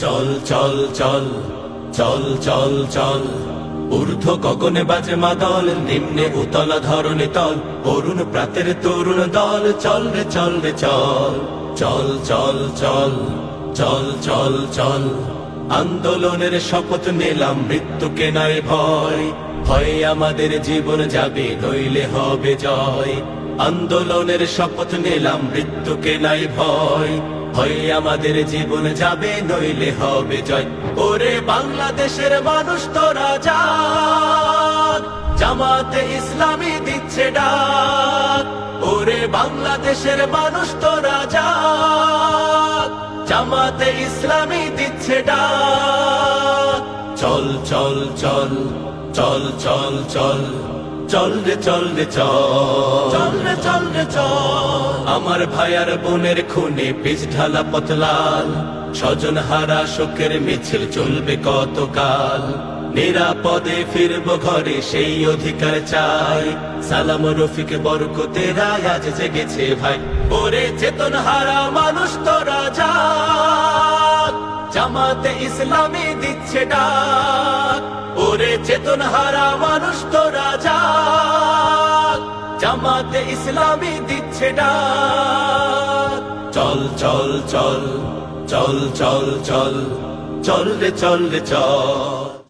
চল চল চল চল চল চল ঊর্ধ্ব গগনে বাজে মাদল, নিম্নে উতলা ধরণী তল, অরুণ প্রাতের তরুণ দল। চল রে চল রে চল চল চল চল চল চল চল আন্দোলনের শপথ নিলাম, মৃত্যুকে নাই ভয়। হয় আমাদের জীবন যাবে, নইলে হবে জয়। আন্দোলনের শপথ নিলাম, মৃত্যুকে নাই ভয়। হয় আমাদের জীবন যাবে, নইলে হবে জয়। ওরে বাংলাদেশের মানুষ তোরা জাগ, জামাতে ইসলামী দিচ্ছে ডাক। ওরে বাংলাদেশের মানুষ তোরা জাগ, জামাতে ইসলামী দিচ্ছে ডাক। চল চল চল চল চল চল চল রে চল রে চল চল রে চল রে চল। আমার ভাই আর বোনের খুনে পিচ ঢালা পথলাল, স্বজন হারা শোকের মিছিল চলবে কতকাল। নিরাপদে ফিরবো ঘরে, সেই অধিকার চাই। সালাম রফিক বরকতেরা আজ জেগেছে ভাই। ওরে চেতন হারা মানুষ তোরা জাগ, জামাতে ইসলামী দিচ্ছে ডাক। ওরে চেতন হারা মানুষ তোরা জাগ, জামাতে ইসলামী দিচ্ছে ডাক। চল চল চল চল চল চল চল রে চল রে চল।